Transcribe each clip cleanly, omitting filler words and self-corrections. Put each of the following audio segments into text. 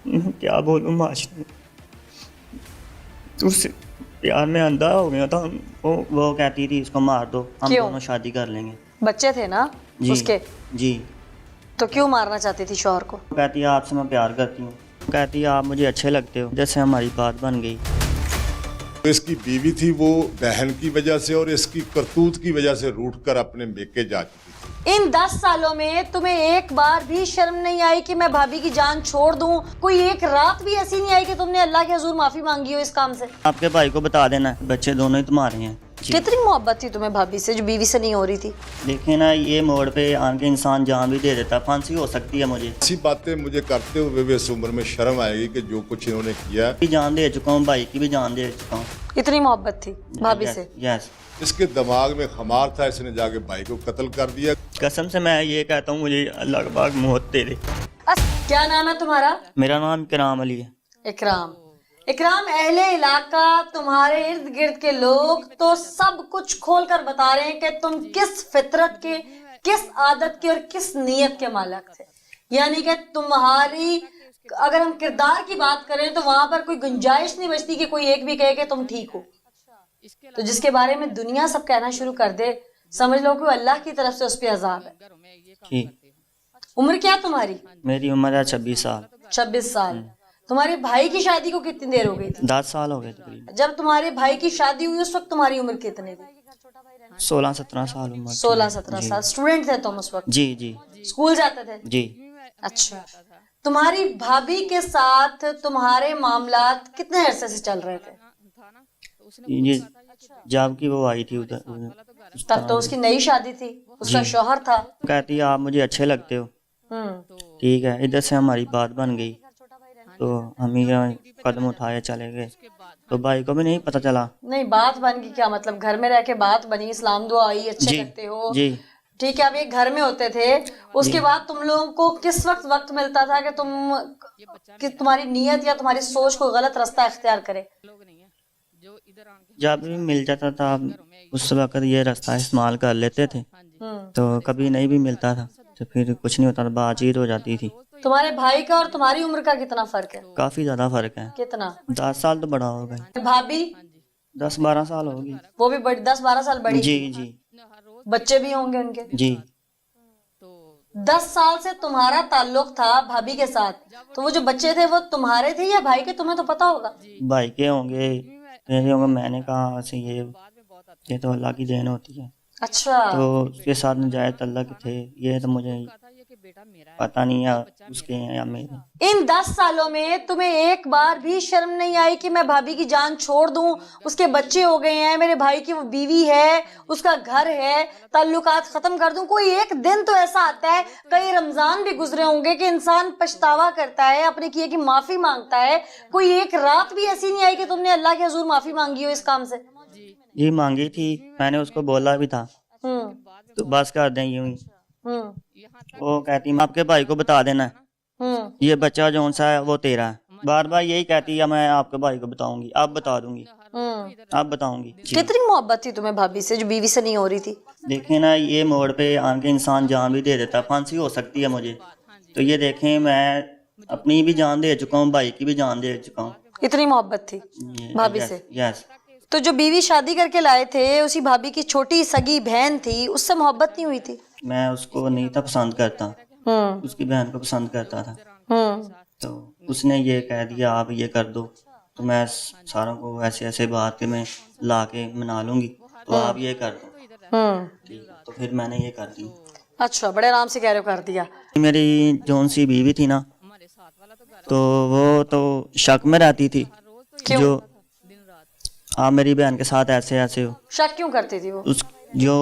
क्या बोलूँ माशाल्लाह, उससे प्यार में अंधा हो गया था। वो कहती थी इसको मार दो, हम क्यों? दोनों शादी कर लेंगे। बच्चे थे ना जी उसके, जी। तो क्यों मारना चाहती थी शौहर को? वो कहती है आपसे मैं प्यार करती हूँ, कहती है आप मुझे अच्छे लगते हो, जैसे हमारी बात बन गई। तो इसकी बीवी थी वो बहन की वजह से और इसकी करतूत की वजह से रूठ कर अपने मेके जा चुकी थी। इन 10 सालों में तुम्हें एक बार भी शर्म नहीं आई कि मैं भाभी की जान छोड़ दूं? कोई एक रात भी ऐसी नहीं आई कि तुमने अल्लाह के हुजूर माफी मांगी हो इस काम से? आपके भाई को बता देना, बच्चे दोनों ही तुम्हारे हैं। जी। कितनी मोहब्बत थी तुम्हें भाभी से जो बीवी से नहीं हो रही थी? देखिए ना, ये मोड़ पे आके इंसान जान भी दे देता, फांसी हो सकती है मुझे। ऐसी बातें मुझे करते हुए भी इस उम्र में शर्म आएगी कि जो कुछ इन्होंने किया। भी जान दे चुका हूँ, भाई की भी जान दे चुका हूँ। इतनी मोहब्बत थी भाभी से? यस। इसके दिमाग में खमार था, इसने जाके भाई को कत्ल कर दिया। कसम से मैं ये कहता हूँ, मुझे अल्लाह के पाक मौत दे दे। क्या नाम है तुम्हारा? मेरा नाम इकराम अली है। इकराम। इकराम, अहले इलाका, तुम्हारे इर्द गिर्द के लोग तो सब कुछ खोल कर बता रहे हैं कि तुम किस फितरत के, किस आदत के और किस नीयत के मालिक थे। यानी कि तुम्हारी, अगर हम किरदार की बात करें तो वहां पर कोई गुंजाइश नहीं बचती कि कोई एक भी कहे कि तुम ठीक हो। तो जिसके बारे में दुनिया सब कहना शुरू कर दे, समझ लो कि अल्लाह की तरफ से उस पर अजाब है। जी। उम्र क्या तुम्हारी? मेरी उम्र है 26 साल। 26 साल। तुम्हारे भाई की शादी को कितनी देर हो गई थी? 10 साल हो गए तकरीबन। जब तुम्हारे भाई की शादी हुई उस वक्त तुम्हारी उम्र कितनी थी? 16-17 साल उम्र थी। 16-17 जी। साल। स्टूडेंट थे तुम उस वक्त? जी जी स्कूल जाते थे? जी। अच्छा। तुम्हारी भाभी के साथ तुम्हारे मामलात कितने अरसे से चल रहे थे? ये जब की वो आई थी उधर उस तब तो उसकी नई शादी थी, उसका जी। शौहर था। कहती है आप मुझे अच्छे लगते हो, ठीक है, इधर से हमारी बात बन गई तो हम ही कदम उठाए चले गए, तो भाई को भी नहीं पता चला। नहीं, बात बन गई क्या मतलब? घर में रह के बात बनी, इस्लाम दुआ आई, अच्छे जी लगते हो, जी। ठीक है। अब एक घर में होते थे, उसके बाद तुम लोगों को किस वक्त मिलता था कि तुम्हारी नीयत या तुम्हारी सोच को गलत रास्ता इख्तियार करे? जब भी मिल जाता था उस वक्त ये रास्ता इस्तेमाल कर लेते थे, तो कभी नहीं भी मिलता था तो फिर कुछ नहीं होता था, बातचीत हो जाती थी। तुम्हारे भाई का और तुम्हारी उम्र का कितना फर्क है? काफी ज्यादा फर्क है। कितना? 10 साल तो बड़ा हो गए। भाभी? 10-12 साल होगी। वो भी 10-12 साल बड़ी? जी जी बच्चे भी होंगे उनके? जी। 10 साल से तुम्हारा ताल्लुक था भाभी के साथ, तो वो जो बच्चे थे वो तुम्हारे थे या भाई के? तुम्हें तो पता होगा। भाई के होंगे, मेरे होंगे। मैंने कहा से ये तो अल्लाह की देन होती है। अच्छा। तो उसके साथ नजायज तल्लक थे, ये तो मुझे पता नहीं है उसके हैं या मेरे। इन 10 सालों में तुम्हें एक बार भी शर्म नहीं आई कि मैं भाभी की जान छोड़ दूं? उसके बच्चे हो गए हैं, मेरे भाई की वो बीवी है, उसका घर है, ताल्लुकात खत्म कर दूं? कोई एक दिन तो ऐसा आता है, कई रमजान भी गुजरे होंगे, कि इंसान पछतावा करता है, अपने किए की माफी मांगता है। कोई एक रात भी ऐसी नहीं आई कि तुमने अल्लाह के हुजूर माफी मांगी हो इस काम से? जी मांगी थी, मैंने उसको बोला भी था, तो बस कर दें यूं ही। वो कहती मैं आपके भाई को बता देना, ये बच्चा जौन सा है वो तेरा है। बार बार यही कहती है मैं आपके भाई को बताऊंगी, अब बता दूंगी, अब बताऊंगी। कितनी मोहब्बत थी तुम्हें भाभी से जो बीवी से नहीं हो रही थी? देखें ना, ये मोड़ पे आके इंसान जान भी दे देता, फांसी हो सकती है मुझे। तो ये देखें, मैं अपनी भी जान दे चुका हूँ, भाई की भी जान दे चुका हूँ। इतनी मोहब्बत थी भाभी से? यस। तो जो बीवी शादी करके लाए थे, उसी भाभी की छोटी सगी बहन थी, उससे मोहब्बत नहीं हुई थी? मैं उसको नहीं था पसंद करता, उसकी बहन को पसंद करता था। तो उसने ये कह दिया आप ये कर दो, तो मैं सारों को ऐसे ऐसे बात के मैं ला के मना लूंगी, तो आप ये कर दो। ठीक, तो फिर मैंने ये कर दी। अच्छा, बड़े आराम से कह रहे हो कर दिया। मेरी जौन सी बीवी थी ना, तो वो तो शक में रहती थी। क्यों? जो आप मेरी बहन के साथ ऐसे ऐसे हो। शक क्यों करती थी वो? जो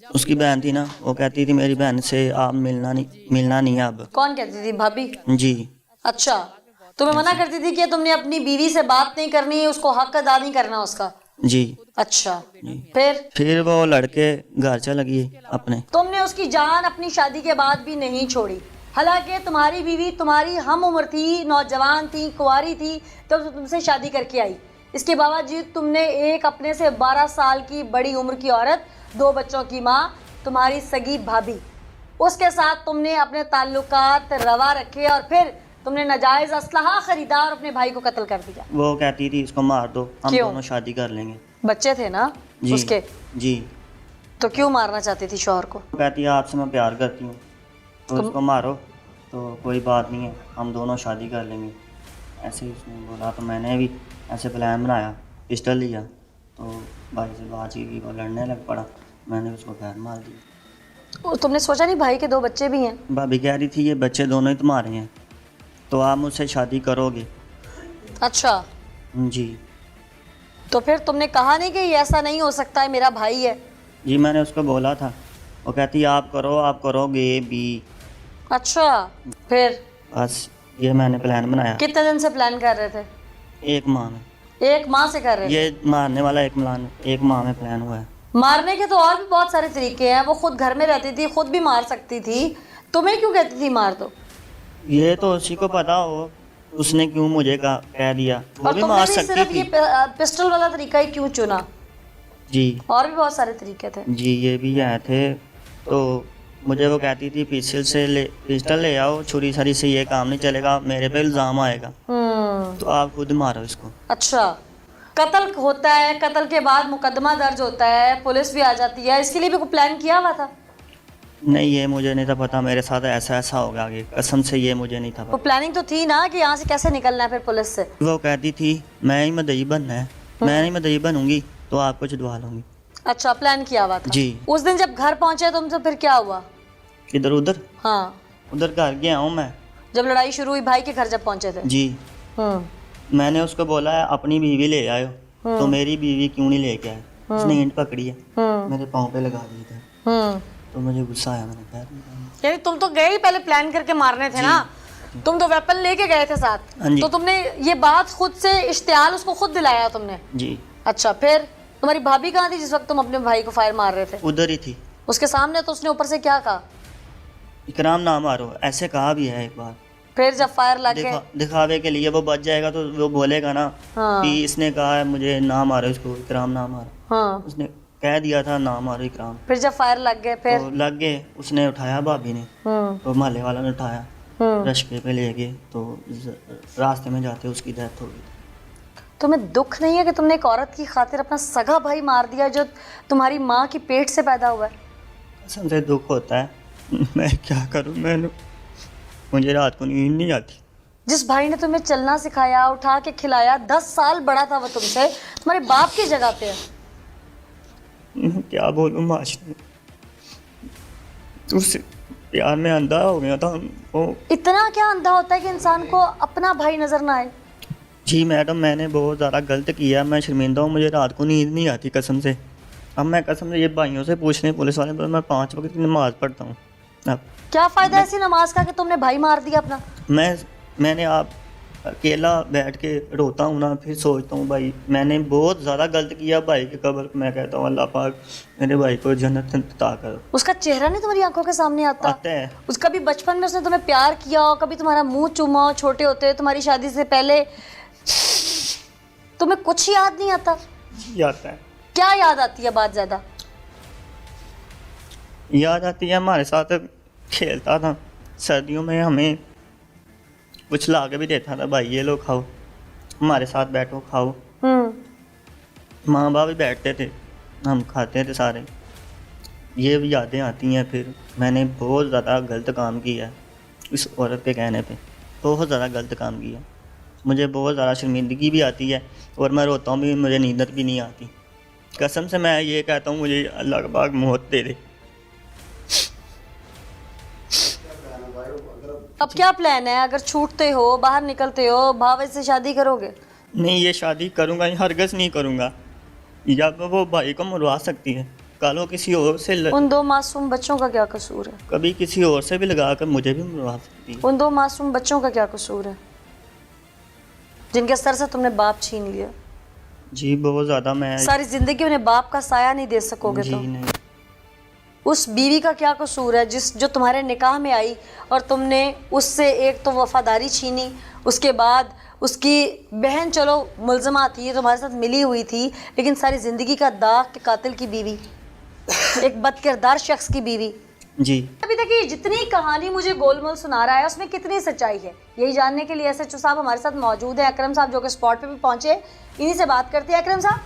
उसकी बहन थी ना, वो कहती थी मेरी बहन से आप मिलना नहीं है अब। कौन कहती थी? भाभी? जी। अच्छा, तुम्हें मना करती थी कि तुमने अपनी बीवी से बात नहीं करनी, उसको हक अदा नहीं करना उसका? जी। अच्छा, जी। फिर वो लड़के घर चल गई अपने। तुमने उसकी जान अपनी शादी के बाद भी नहीं छोड़ी, हालांकि तुम्हारी बीवी तुम्हारी हम उम्र थी, नौजवान थी, कुंवारी थी, तब तुमसे शादी करके आई। इसके बावजूद तुमने एक अपने से 12 साल की बड़ी उम्र की औरत, 2 बच्चों की माँ, तुम्हारी सगी भाभी, उसके साथ तुमने अपने ताल्लुकात रवा रखे और फिर तुमने नाजायज असलहा खरीदा और अपने भाई को कत्ल कर दिया। वो कहती थी इसको मार दो, हम क्यों? दोनों शादी कर लेंगे। बच्चे थे ना जी उसके, जी। तो क्यों मारना चाहती थी शौहर को? वो कहती है आपसे मैं प्यार करती हूँ तो उसको मारो, तो कोई बात नहीं है, हम दोनों शादी कर लेंगे। ऐसे ही उसने बोला, तो मैंने भी ऐसे प्लान बनाया, पिस्टल लिया, तो भाई से बाजी की, वो लड़ने लग पड़ा, मैंने उसको खैर मार दी। तुमने सोचा नहीं भाई के 2 बच्चे भी हैं? भाभी कह रही थी ये बच्चे दोनों ही तुम्हारे हैं, तो आप मुझसे शादी करोगे? अच्छा, जी तो फिर तुमने कहा नहीं कि ये ऐसा नहीं हो सकता है, मेरा भाई है? जी, मैंने उसको बोला था। वो कहती आप करो, आप करोगे भी। अच्छा, फिर बस ये मैंने प्लान बनाया। कितने दिन से प्लान कर रहे थे? 1 माह में। 1 माह से कर रहे थे? ये मारने वाला 1 माह में प्लान हुआ है। मारने के तो और भी बहुत सारे तरीके हैं, वो खुद घर में रहती थी, खुद भी मार सकती थी, तुम्हें क्यों कहती थी मार दो? ये तो उसी को पता हो, उसने क्यों मुझे कह दिया, वो और भी तुमने मार भी सकती सिर्फ ये थी। पिस्टल वाला तरीका ही क्यों चुना? जी और भी बहुत सारे तरीके थे। जी, ये भी आए थे। तो मुझे वो कहती थी पिस्टल ले आओ, छुरी छरी से ये काम नहीं चलेगा, मेरे पे इल्ज़ाम आएगा, तो आप खुद मारो इसको। अच्छा, कत्ल होता है, कत्ल के बाद मुकदमा दर्ज होता है, पुलिस भी आ जाती है, इसके लिए भी कोई प्लान किया हुआ था? नहीं, ये मुझे नहीं था पता, मेरे साथ ऐसा होगा आगे, कसम से ये मुझे नहीं था वो पता। प्लानिंग तो थी ना कि यहाँ से कैसे निकलना है फिर पुलिस से? वो कहती थी मैं ही मदई बनना है, मैं ही मदई बनूंगी तो आपको छुड़वा लूंगी। अच्छा, प्लान किया हुआ था। जी। उस दिन जब घर पहुंचे तुम, तो फिर क्या हुआ? इधर उधर हाँ, उधर घर गया हूँ मैं। जब लड़ाई शुरू हुई भाई के घर जब पहुंचे थे? जी, हम्म, मैंने उसको बोला है अपनी बीवी ले आयो, तो मेरी बीवी क्यों नहीं लेके आए? उसने ईंट पकड़ी है, मेरे पाँव पे लगा दी थी, तो मुझे गुस्सा आया, मैंने कहा यानी तुम तो गए ही पहले प्लान करके मारने थे ना, तुम तो वेपन लेके गए थे हाँ साथ, जी। तो तुमने ये बात खुद से इश्तियाल उसको खुद दिलाया तुमने? जी। अच्छा, फिर तुम्हारी भाभी कहाँ थी जिस वक्त तुम अपने भाई को फायर मार रहे थे? उधर ही थी। उसके सामने? तो उसने ऊपर से क्या कहा? इकराम ना मारो, ऐसे कहा भी है एक बार। फिर जब फायर लग गए? दिखावे के लिए, वो बच जाएगा तो वो बोलेगा ना हाँ। कि इसने कहा है मुझे ना मारो, इसको इकराम ना मारो। हाँ, उसने कह दिया था ना मारो इकराम, फिर जब फायर लग गए फिर? तो लग गए। उसने उठाया भाभी ने, तो मोहल्ले वालों ने उठाया, रश्के पे ले गए, तो रास्ते में जाते उसकी डेथ हो गई। तुम्हें दुख नहीं है कि तुमने एक औरत की खातिर अपना सगा भाई मार दिया जो तुम्हारी माँ की पेट से पैदा हुआ है? कसम से दुख होता है, मैं क्या करूं, मुझे रात को नींद नहीं आती। जिस भाई ने तुम्हें चलना सिखाया, उठा के खिलाया, 10 साल बड़ा था वो तुमसे, तुम्हारे बाप की जगह पे है। क्या बोलूं, माशरे उससे प्यार में अंधा हो गया था वो। इतना क्या अंधा होता है कि इंसान को अपना भाई नजर ना आए? जी मैडम, मैंने बहुत ज़्यादा गलत किया, मैं शर्मिंदा हूँ, मुझे रात को नींद नहीं आती कसम से। अब मैं कसम से ये भाइयों से पूछ रहे पुलिस वाले, मैं 5 वक्त की नमाज़ पढ़ता हूँ। अब क्या फायदा ऐसी नमाज का कि तुमने भाई मार दिया अपना? मैंने आप अकेला बैठ के रोता हूँ ना, फिर सोचता हूँ भाई मैंने बहुत ज़्यादा गलत किया, भाई के कब्र मैं कहता हूँ अल्लाह पाक मेरे भाई को जन्नत अता करो। उसका चेहरा नहीं तुम्हारी आंखों के सामने आता है। उसका भी बचपन में उसने तुम्हें प्यार किया हो, कभी तुम्हारा मुंह चूमा हो छोटे होते, तुम्हारी शादी से पहले, तुम्हें कुछ याद नहीं आता? आता है। क्या याद आती है बात ज्यादा? याद आती है हमारे साथ खेलता था, सर्दियों में हमें कुछ ला के भी देता था, भाई ये लो खाओ, हमारे साथ बैठो खाओ। माँ बाप भी बैठते थे, हम खाते थे सारे। ये भी यादें आती हैं। फिर मैंने बहुत ज़्यादा गलत काम किया है इस औरत के कहने पे, बहुत ज़्यादा गलत काम किया। मुझे बहुत ज़्यादा शर्मिंदगी भी आती है और मैं रोता हूँ भी, मुझे नींद भी नहीं आती। कसम से मैं ये कहता हूँ मुझे अल्लाह पाक मौत दे दे। अब क्या प्लान है? अगर छूटते हो, बाहर निकलते हो, भावे से शादी करोगे? नहीं, ये शादी करूँगा ही, हरगज़ नहीं करूँगा। या वो भाई को मरवा सकती है, कल वो किसी और से उन 2 मासूम बच्चों का क्या कसूर है? कभी किसी और से भी लगा कर मुझे भी मरवा सकती है। उन 2 मासूम बच्चों का क्या कसूर है जिनके सर से तुमने बाप छीन लिया? जी बहुत ज़्यादा। मैं सारी जिंदगी उन्हें बाप का साया नहीं दे सकोगे जी तो? नहीं। उस बीवी का क्या कसूर है जो तुम्हारे निकाह में आई और तुमने उससे एक तो वफादारी छीनी, उसके बाद उसकी बहन चलो मुलजमा थी, ये तुम्हारे साथ मिली हुई थी, लेकिन सारी ज़िंदगी का दाग के कातिल की बीवी, एक बदकिरदार शख्स की बीवी। जी। अभी तक ये जितनी कहानी मुझे गोलमोल सुना रहा है उसमें कितनी सच्चाई है, यही जानने के लिए एसएचओ साहब हमारे साथ मौजूद है, अकरम साहब, जो कि स्पॉट पे भी पहुंचे। इन्हीं से बात करते हैं। अकरम साहब,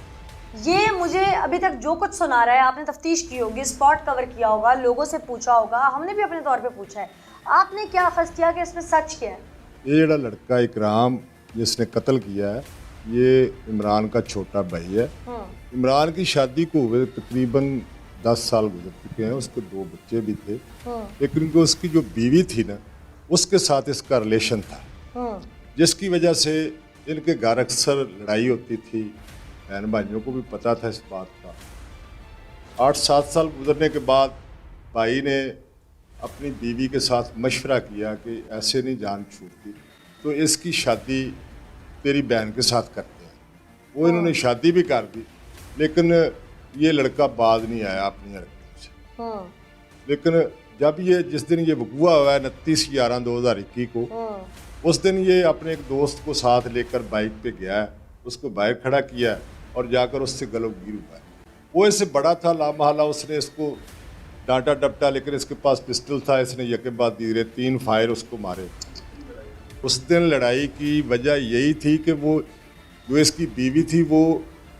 ये मुझे अभी तक जो कुछ सुना रहा है, आपने तफ्तीश की होगी, स्पॉट कवर किया होगा, लोगों से पूछा होगा, हमने भी अपने तौर पे पूछा है, आपने क्या अखज़ किया कि इसमें सच क्या है? ये जड़ा लड़का इकराम जिसने कत्ल किया है, ये इमरान का छोटा भाई है। इमरान की शादी को हुए तकरीबन 10 साल गुजर चुके हैं, उसके 2 बच्चे भी थे, लेकिन उसकी जो बीवी थी ना, उसके साथ इसका रिलेशन था, जिसकी वजह से इनके घर अक्सर लड़ाई होती थी। बहन भाइयों को भी पता था इस बात का। 8-7 साल गुजरने के बाद भाई ने अपनी बीवी के साथ मशवरा किया कि ऐसे नहीं जान छूटती, तो इसकी शादी तेरी बहन के साथ करते हैं। वो इन्होंने शादी भी कर दी, लेकिन ये लड़का बाज नहीं आया अपनी लड़की से। लेकिन जब ये जिस दिन ये वकूआ हुआ है 29/11/2021 को, उस दिन ये अपने एक दोस्त को साथ लेकर बाइक पे गया है, उसको बाइक खड़ा किया और जाकर उससे गलोगीर हुआ है। वो इससे बड़ा था, लामहला उसने इसको डांटा डपटा, लेकिन इसके पास पिस्टल था, इसने यके बाद धीरे 3 फायर उसको मारे। उस दिन लड़ाई की वजह यही थी कि वो जो इसकी बीवी थी वो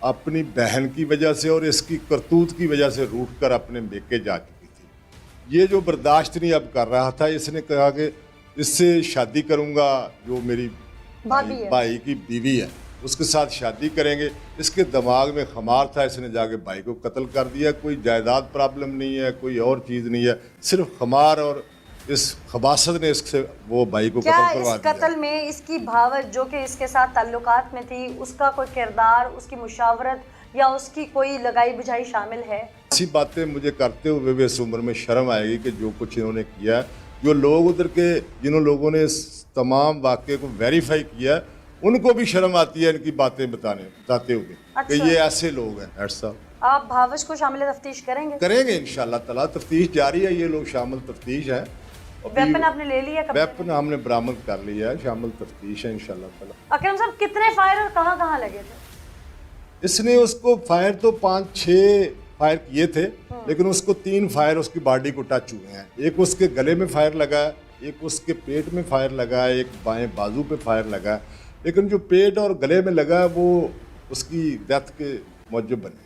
अपनी बहन की वजह से और इसकी करतूत की वजह से रूठ कर अपने मेके जा चुकी थी। ये जो बर्दाश्त नहीं अब कर रहा था, इसने कहा कि इससे शादी करूंगा, जो मेरी भाई की बीवी है उसके साथ शादी करेंगे। इसके दिमाग में खमार था, इसने जाके भाई को कत्ल कर दिया। कोई जायदाद प्रॉब्लम नहीं है, कोई और चीज़ नहीं है, सिर्फ खमार और इस खबासत ने इससे वो भाई को कत्ल करवा दिया। क्या इस कत्ल में इसकी भावत जो कि इसके साथ ताल्लुकात में थी, उसका कोई किरदार, उसकी मुशावरत या उसकी कोई लगाई बुझाई शामिल है? ऐसी बातें मुझे करते हुए भी इस उम्र में शर्म आएगी कि जो कुछ इन्होंने किया, जो लोग उधर के जिन लोगों ने इस तमाम वाक़े को वेरीफाई किया, उनको भी शर्म आती है इनकी बातें बताते हुए। अच्छा। कि ये ऐसे लोग हैं। हेड साहब, आप भावच को शामिल तफ्तीश करेंगे? इंशाल्लाह ताला। तफ्तीश जारी है, ये लोग शामिल तफ्तीश है। वेपन आपने ले लिया? वेपन हमने बरामद कर लिया है, शामिल तफ्तीश है इंशाल्लाह ताला। अकरम साहब, कितने फायर और कहाँ लगे थे? इसने उसको फायर तो 5-6 फायर किए थे, लेकिन उसको 3 फायर उसकी बॉडी को टच हुए हैं। एक उसके गले में फायर लगा है, एक उसके पेट में फायर लगा है, एक बाएं बाजू पे फायर लगा है, लेकिन जो पेट और गले में लगा है वो उसकी डेथ के मौजूब बने।